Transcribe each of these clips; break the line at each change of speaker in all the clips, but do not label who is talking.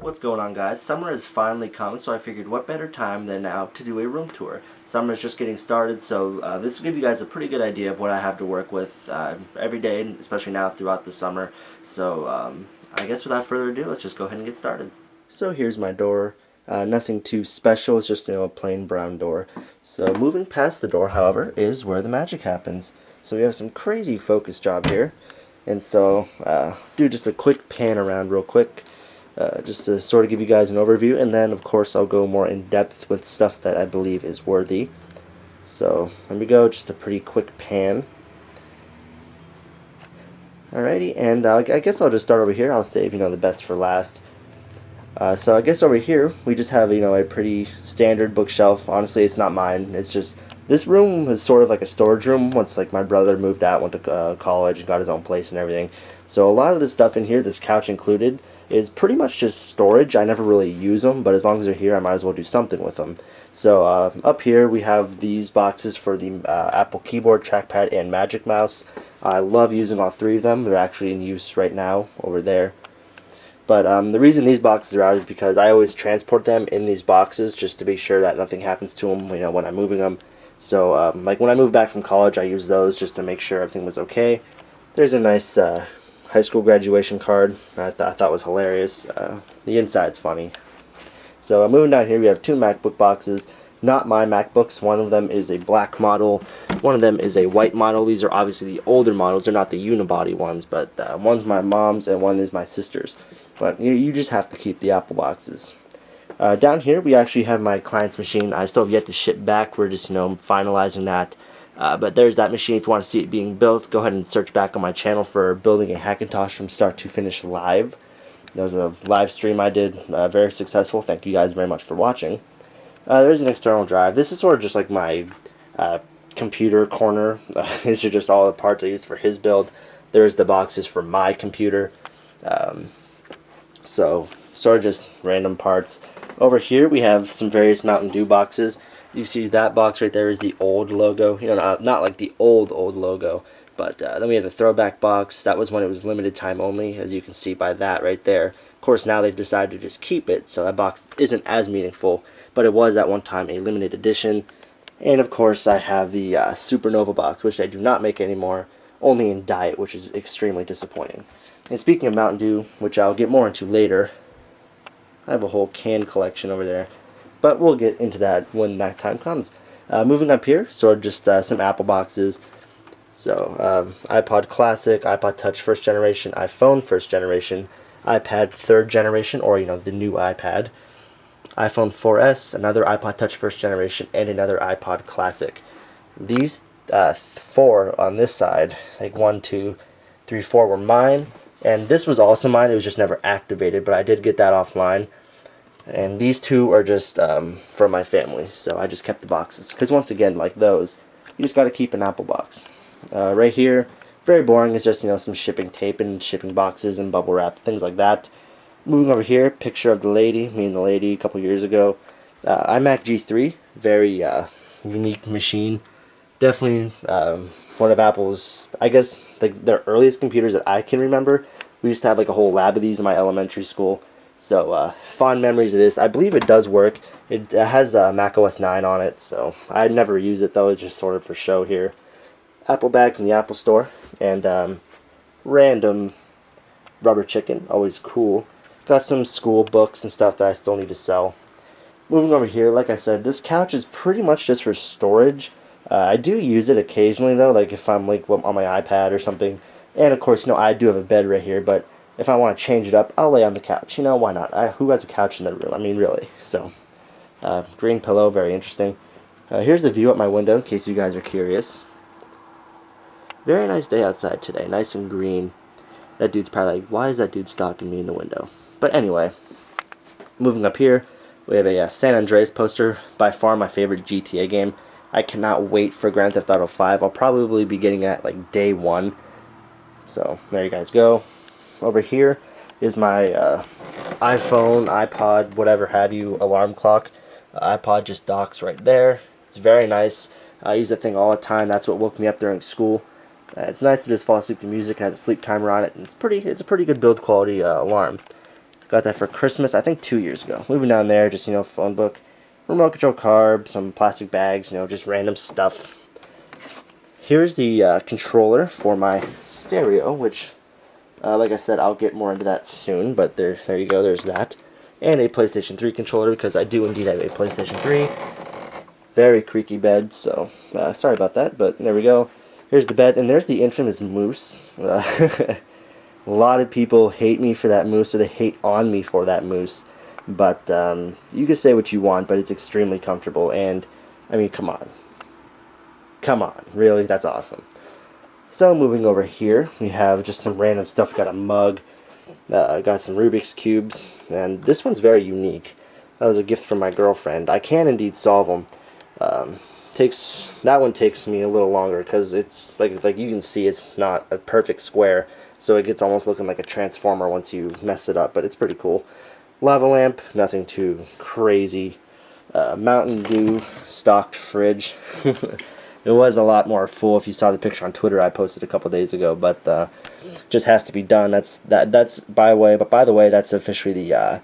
What's going on, guys? Summer has finally come, so I figured what better time than now to do a room tour. Summer is just getting started, so this will give you guys a pretty good idea of what I have to work with every day, especially now throughout the summer. So I guess without further ado, let's just go ahead and get started. So here's my door. Nothing too special, it's just a plain brown door. So moving past the door, however, is where the magic happens. So we have some crazy focus job here. And so do just a quick pan around real quick. Just to sort of give you guys an overview, and then of course I'll go more in depth with stuff that I believe is worthy. So there we go, just a pretty quick pan. Alrighty, and I guess I'll just start over here. I'll save the best for last. So I guess over here we just have a pretty standard bookshelf. Honestly, it's not mine. It's just this room is sort of like a storage room. Once my brother moved out, went to college, and got his own place and everything. So a lot of the stuff in here, this couch included, is pretty much just storage. I never really use them, but as long as they're here, I might as well do something with them. So up here we have these boxes for the Apple keyboard, trackpad, and Magic Mouse. I love using all three of them. They're actually in use right now over there. But the reason these boxes are out is because I always transport them in these boxes just to be sure that nothing happens to them when I'm moving them. So like when I moved back from college, I used those just to make sure everything was okay. There's a nice high school graduation card I thought was hilarious. The inside's funny. So moving down here, we have two MacBook boxes. Not my MacBooks. One of them is a black model. One of them is a white model. These are obviously the older models. They're not the unibody ones, but one's my mom's and one is my sister's. But you just have to keep the Apple boxes. Down here, we actually have my client's machine. I still have yet to ship back. We're just finalizing that. But there's that machine. If you want to see it being built, go ahead and search back on my channel for building a Hackintosh from start to finish live. That was a live stream I did, very successful. Thank you guys very much for watching. There's an external drive. This is sort of just like my computer corner. These are just all the parts I used for his build. There's the boxes for my computer. So sort of just random parts. Over here we have some various Mountain Dew boxes. You see that box right there is the old logo. Not like the old logo, but then we have a throwback box. That was when it was limited time only, as you can see by that right there. Of course, now they've decided to just keep it, so that box isn't as meaningful, but it was at one time a limited edition. And of course, I have the Supernova box, which I do not make anymore, only in diet, which is extremely disappointing. And speaking of Mountain Dew, which I'll get more into later, I have a whole can collection over there. But we'll get into that when that time comes. Moving up here, sort of just some Apple boxes. So iPod Classic, iPod Touch first generation, iPhone first generation, iPad third generation, or the new iPad, iPhone 4S, another iPod Touch first generation, and another iPod Classic. These four on this side, like 1, 2, 3, 4 were mine, and this was also mine. It was just never activated, but I did get that offline. And these two are just from my family, so I just kept the boxes. Because once again, like those, you just got to keep an Apple box. Right here, very boring. It's just some shipping tape and shipping boxes and bubble wrap, things like that. Moving over here, picture of the lady, me and the lady a couple years ago. iMac G3, very unique machine. Definitely one of Apple's, I guess, their earliest computers that I can remember. We used to have like a whole lab of these in my elementary school. So fond memories of this. I believe it does work. It has Mac OS 9 on it, so I never use it though. It's just sort of for show here. Apple bag from the Apple Store, and random rubber chicken, always cool. Got some school books and stuff that I still need to sell. Moving over here, like I said, this couch is pretty much just for storage. I do use it occasionally though, like if I'm like on my iPad or something. And of course, I do have a bed right here, but if I want to change it up, I'll lay on the couch. Why not? Who has a couch in their room? I mean, really. So, green pillow, very interesting. Here's the view at my window, in case you guys are curious. Very nice day outside today, nice and green. That dude's probably like, why is that dude stalking me in the window? But anyway, moving up here, we have a San Andreas poster, by far my favorite GTA game. I cannot wait for Grand Theft Auto 5. I'll probably be getting that like day 1. So, there you guys go. Over here is my iPhone, iPod, whatever have you, alarm clock. iPod just docks right there. It's very nice. I use that thing all the time. That's what woke me up during school. It's nice to just fall asleep to music. It has a sleep timer on it, and it's a pretty good build quality alarm. Got that for Christmas, I think 2 years ago. Moving down there, just, phone book, remote control carb, some plastic bags, just random stuff. Here's the controller for my stereo, which, like I said, I'll get more into that soon, but there you go, there's that. And a PlayStation 3 controller, because I do indeed have a PlayStation 3. Very creaky bed, so sorry about that, but there we go. Here's the bed, and there's the infamous moose. A lot of people hate me for that moose, or they hate on me for that moose. But you can say what you want, but it's extremely comfortable, and, I mean, come on. Come on, really? That's awesome. So, moving over here, we have just some random stuff. We got a mug, got some Rubik's Cubes, and this one's very unique. That was a gift from my girlfriend. I can indeed solve them. That one takes me a little longer because it's like you can see it's not a perfect square, so it gets almost looking like a transformer once you mess it up, but it's pretty cool. Lava lamp, nothing too crazy. Mountain Dew stocked fridge. It was a lot more full if you saw the picture on Twitter I posted a couple days ago, but just has to be done. That's by the way, that's officially the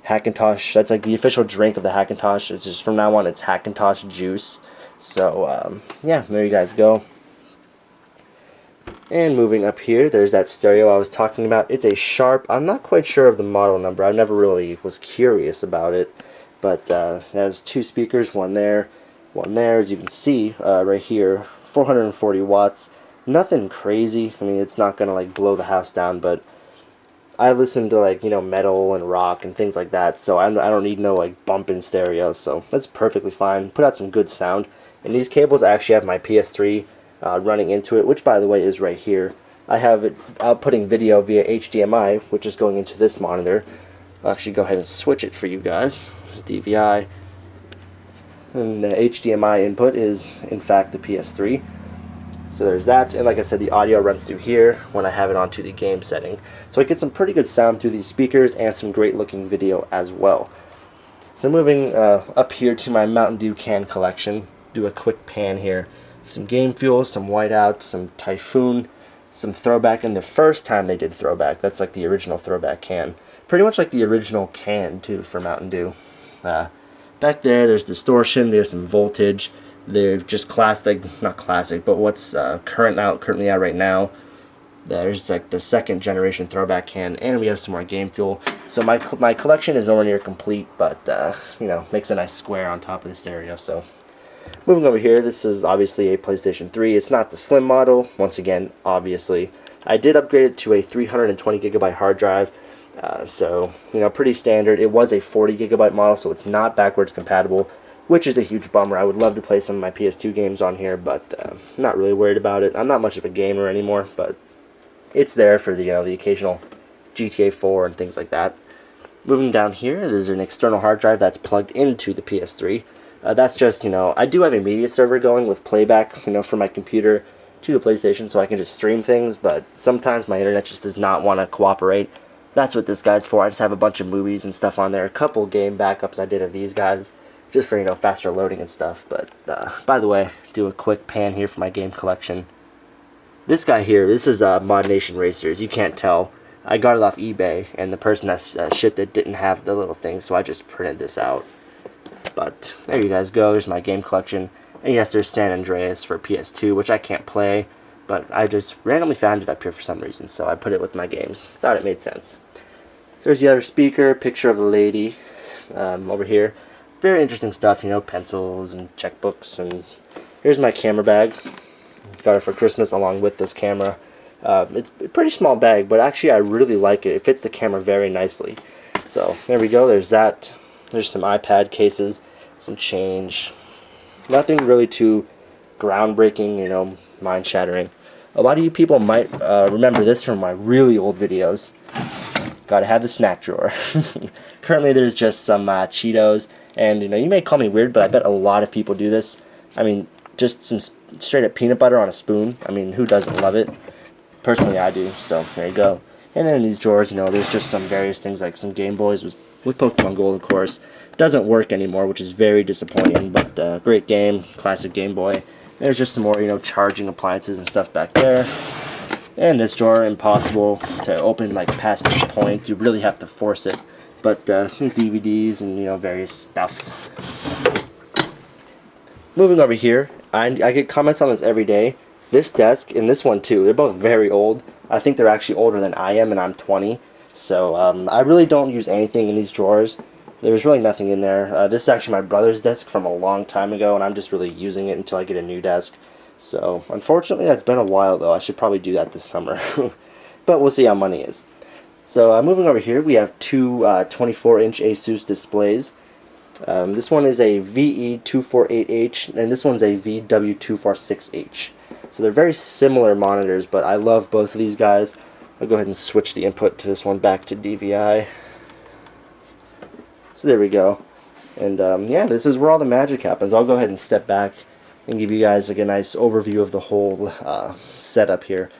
Hackintosh. That's like the official drink of the Hackintosh. It's just from now on it's Hackintosh juice. So yeah, there you guys go. And moving up here, there's that stereo I was talking about. It's a Sharp. I'm not quite sure of the model number. I never really was curious about it, but it has 2 speakers, one there, as you can see right here. 440 watts. Nothing crazy. I mean, it's not gonna like blow the house down, but I listen to like metal and rock and things like that, so I don't need no like bumping stereo, so that's perfectly fine. Put out some good sound. And these cables, I actually have my PS3 running into it, which by the way is right here. I have it outputting video via HDMI, which is going into this monitor. I'll actually go ahead and switch it for you guys. There's DVI, and the HDMI input is in fact the PS3. So there's that, and like I said, the audio runs through here when I have it onto the game setting. So I get some pretty good sound through these speakers and some great looking video as well. So moving up here to my Mountain Dew can collection, do a quick pan here. Some Game Fuel, some Whiteout, some Typhoon, some Throwback, and the first time they did Throwback, that's like the original Throwback can. Pretty much like the original can too for Mountain Dew. Back there's Distortion, there's some Voltage. They're just not classic, but what's currently out right now. There's like the second generation Throwback can, and we have some more Game Fuel. So my collection is nowhere near complete, but makes a nice square on top of the stereo. So moving over here, this is obviously a PlayStation 3. It's not the slim model. Once again, obviously, I did upgrade it to a 320 gigabyte hard drive. So pretty standard. It was a 40 gigabyte model, so it's not backwards compatible, which is a huge bummer. I would love to play some of my PS2 games on here, but not really worried about it. I'm not much of a gamer anymore, but it's there for the the occasional GTA 4 and things like that. Moving down here, there's an external hard drive that's plugged into the PS3. That's just, I do have a media server going with playback, from my computer to the PlayStation, so I can just stream things, but sometimes my internet just does not want to cooperate. That's what this guy's for. I just have a bunch of movies and stuff on there, a couple game backups I did of these guys, just for, faster loading and stuff. But, by the way, do a quick pan here for my game collection. This guy here, this is Mod Nation Racers. You can't tell. I got it off eBay, and the person that shipped it didn't have the little thing, so I just printed this out. But there you guys go. There's my game collection. And yes, there's San Andreas for PS2, which I can't play, but I just randomly found it up here for some reason, so I put it with my games. Thought it made sense. So there's the other speaker, picture of the lady over here. Very interesting stuff, pencils and checkbooks. And here's my camera bag. Got it for Christmas along with this camera. It's a pretty small bag, but actually I really like it. It fits the camera very nicely. So there we go. There's that. There's some iPad cases, some change. Nothing really too groundbreaking, mind-shattering. A lot of you people might remember this from my really old videos. Gotta have the snack drawer. Currently there's just some Cheetos, and you may call me weird, but I bet a lot of people do this. I mean, just some straight up peanut butter on a spoon. I mean, who doesn't love it? Personally, I do, so there you go. And then in these drawers, there's just some various things, like some Game Boys with Pokemon Gold, of course. Doesn't work anymore, which is very disappointing, but great game, classic Game Boy. There's just some more, charging appliances and stuff back there. And this drawer, impossible to open like past this point. You really have to force it. But some DVDs and various stuff. Moving over here, I get comments on this every day. This desk and this one too, they're both very old. I think they're actually older than I am, and I'm 20. So I really don't use anything in these drawers. There's really nothing in there. This is actually my brother's desk from a long time ago, and I'm just really using it until I get a new desk. So unfortunately, that's been a while though. I should probably do that this summer. But we'll see how money is. So moving over here, we have two 24-inch Asus displays. This one is a VE248H, and this one's a VW246H. So they're very similar monitors, but I love both of these guys. I'll go ahead and switch the input to this one back to DVI. So there we go. And yeah, this is where all the magic happens. I'll go ahead and step back and give you guys like a nice overview of the whole setup here.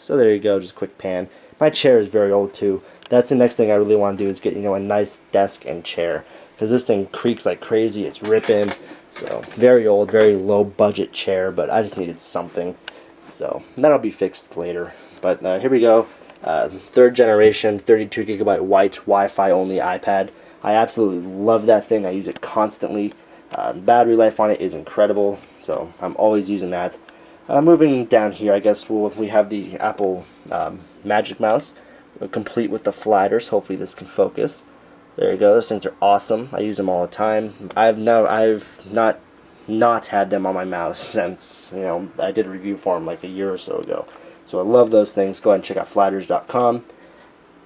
So there you go, just a quick pan. My chair is very old too. That's the next thing I really want to do is get a nice desk and chair, because this thing creaks like crazy. It's ripping. So very old, very low budget chair, but I just needed something. So that'll be fixed later. But here we go. Third generation 32 gigabyte white Wi-Fi only iPad. I absolutely love that thing. I use it constantly. Battery life on it is incredible, so I'm always using that. Moving down here, I guess we have the Apple Magic Mouse, complete with the sliders. Hopefully this can focus. There you go. Those things are awesome. I use them all the time. I've not had them on my mouse since I did a review for them like a year or so ago. So I love those things. Go ahead and check out sliders.com.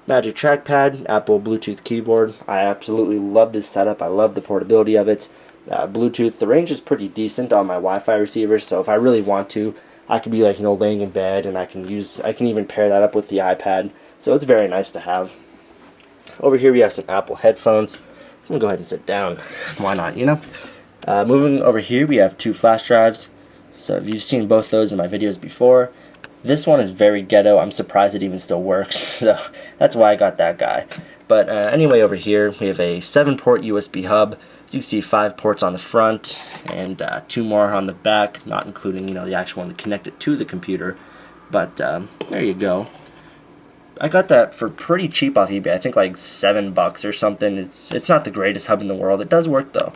Magic Trackpad, Apple Bluetooth keyboard. I absolutely love this setup. I love the portability of it. Bluetooth, the range is pretty decent on my Wi-Fi receivers, so if I really want to, I could be like laying in bed, and I can even pair that up with the iPad. So it's very nice to have. Over here we have some Apple headphones. I'm gonna go ahead and sit down. Why not? Moving over here, we have two flash drives. So if you've seen both those in my videos before, this one is very ghetto. I'm surprised it even still works. So that's why I got that guy. But anyway, over here we have a 7-port USB hub. As you can see, 5 ports on the front and 2 more on the back, not including the actual one to connect it to the computer. But there you go. I got that for pretty cheap off eBay. I think like $7 or something. It's not the greatest hub in the world. It does work though.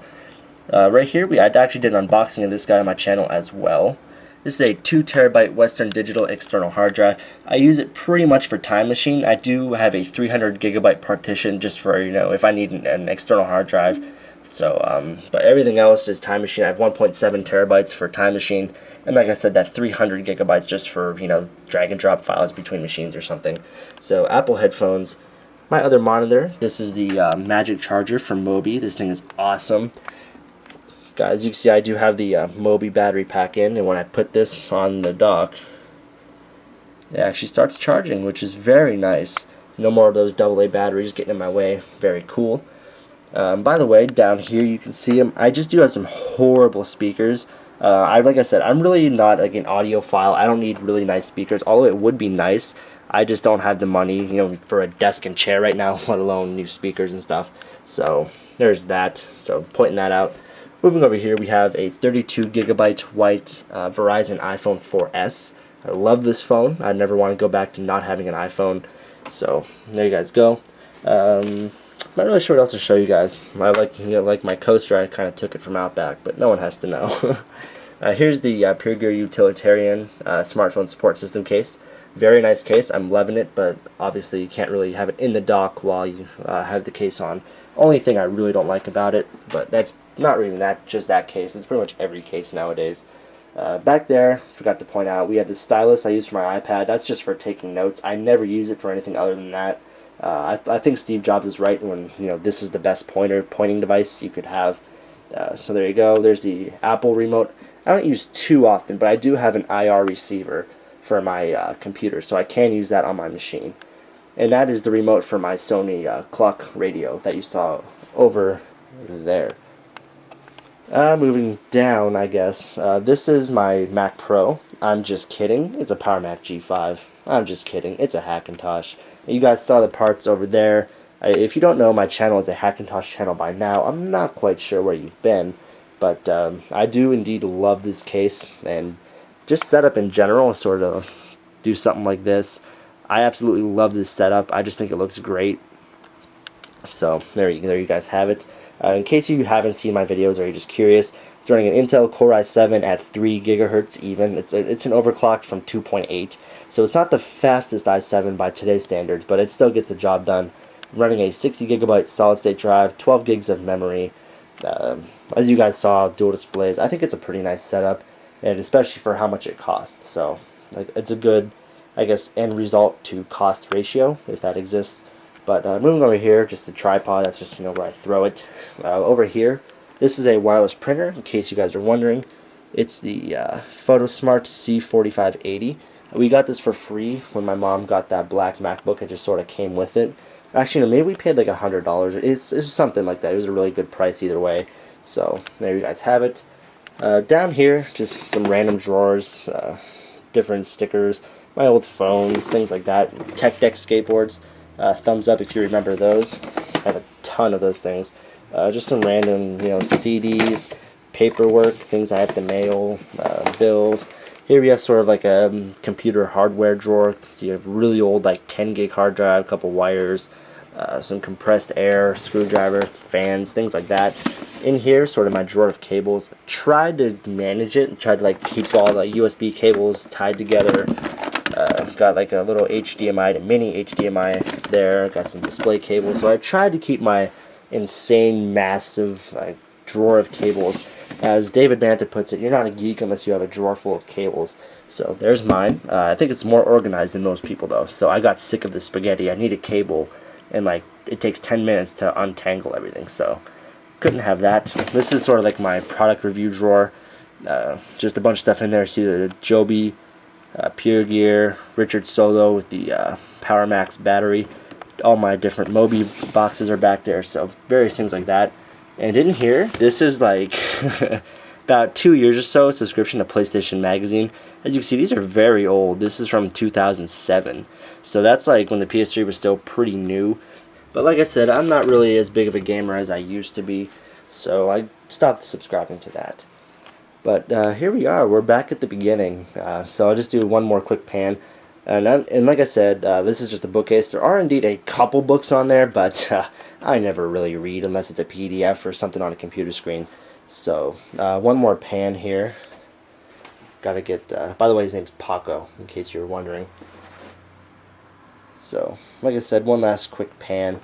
Right here, I actually did an unboxing of this guy on my channel as well. This is a 2 terabyte Western Digital external hard drive. I use it pretty much for Time Machine. I do have a 300 gigabyte partition just for if I need an external hard drive. So, but everything else is Time Machine. I have 1.7 terabytes for Time Machine, and like I said, that 300 gigabytes just for drag and drop files between machines or something. So Apple headphones. My other monitor. This is the Magic Charger from Moby. This thing is awesome. Guys, you can see I do have the Moby battery pack in, and when I put this on the dock, it actually starts charging, which is very nice. No more of those AA batteries getting in my way. Very cool. By the way, down here you can see them. I just do have some horrible speakers. Like I said, I'm really not like an audiophile. I don't need really nice speakers, although it would be nice. I just don't have the money, for a desk and chair right now, let alone new speakers and stuff. So there's that. So pointing that out. Moving over here, we have a 32 gigabyte white Verizon iPhone 4S. I love this phone. I never want to go back to not having an iPhone. So there you guys go. I'm not really sure what else to show you guys. I like my coaster. I kind of took it from Outback, but no one has to know. Here's the Pure Gear Utilitarian smartphone support system case. Very nice case. I'm loving it, but obviously you can't really have it in the dock while you have the case on. Only thing I really don't like about it, but that's not really just that case. It's pretty much every case nowadays. Back there, forgot to point out, we have the stylus I use for my iPad. That's just for taking notes. I never use it for anything other than that. I think Steve Jobs is right when this is the best pointing device you could have. So there you go. There's the Apple remote. I don't use too often, but I do have an IR receiver for my computer, so I can use that on my machine. And that is the remote for my Sony clock radio that you saw over there. Moving down, I guess. This is my Mac Pro. I'm just kidding. It's a Power Mac G5. I'm just kidding. It's a Hackintosh. You guys saw the parts over there. If you don't know, my channel is a Hackintosh channel by now. I'm not quite sure where you've been. But I do indeed love this case, and just setup in general, sort of do something like this. I absolutely love this setup. I just think it looks great. So there you guys have it. In case you haven't seen my videos or you're just curious, it's running an Intel Core i7 at 3 gigahertz even. It's an overclocked from 2.8, so it's not the fastest i7 by today's standards, but it still gets the job done. Running a 60 gigabyte solid state drive, 12 gigs of memory. As you guys saw, dual displays. I think it's a pretty nice setup, and especially for how much it costs. So like, it's a good, I guess, end result to cost ratio, if that exists. But moving over here, just the tripod, that's just, where I throw it. Over here, this is a wireless printer, in case you guys are wondering. It's the PhotoSmart C4580. We got this for free when my mom got that black MacBook. It just sort of came with it. Actually, no, maybe we paid like $100. It's something like that. It was a really good price either way. So there you guys have it. Down here, just some random drawers, different stickers, my old phones, things like that. Tech Deck skateboards. Thumbs up if you remember those. I have a ton of those things. Just some random, CDs, paperwork, things I have to mail, bills. Here we have sort of like a computer hardware drawer. So you have really old, like 10 gig hard drive, a couple wires, some compressed air, screwdriver, fans, things like that. In here, sort of my drawer of cables. Tried to manage it, tried to like keep all the USB cables tied together. Got like a little HDMI to mini HDMI there. Got some display cables. So I tried to keep my insane, massive drawer of cables. As David Banta puts it, you're not a geek unless you have a drawer full of cables. So there's mine. I think it's more organized than most people though. So I got sick of the spaghetti. I need a cable, and like it takes 10 minutes to untangle everything. So couldn't have that. This is sort of like my product review drawer. Just a bunch of stuff in there. See the Joby, Pure Gear, Richard Solo with the Power Max battery. All my different Moby boxes are back there. So various things like that. And in here, this is like about 2 years or so subscription to PlayStation Magazine. As you can see, these are very old. This is from 2007. So that's like when the PS3 was still pretty new. But like I said, I'm not really as big of a gamer as I used to be. So I stopped subscribing to that. But here we are. We're back at the beginning. So I'll just do one more quick pan. And like I said, this is just a bookcase. There are indeed a couple books on there, but I never really read unless it's a PDF or something on a computer screen. So one more pan here. Gotta get, by the way, his name's Paco, in case you were wondering. So, like I said, one last quick pan.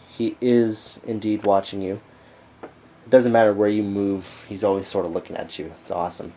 He is indeed watching you. It doesn't matter where you move, he's always sort of looking at you. It's awesome.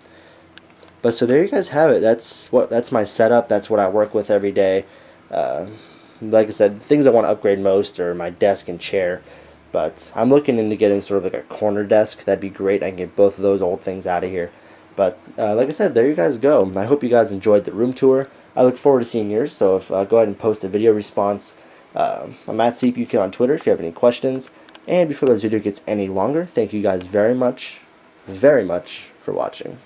But so there you guys have it. That's my setup. That's what I work with every day. Like I said, things I want to upgrade most are my desk and chair. But I'm looking into getting sort of like a corner desk. That'd be great. I can get both of those old things out of here. But like I said, there you guys go. I hope you guys enjoyed the room tour. I look forward to seeing yours. So go ahead and post a video response. I'm at CPUKid on Twitter if you have any questions. And before this video gets any longer, thank you guys very much for watching.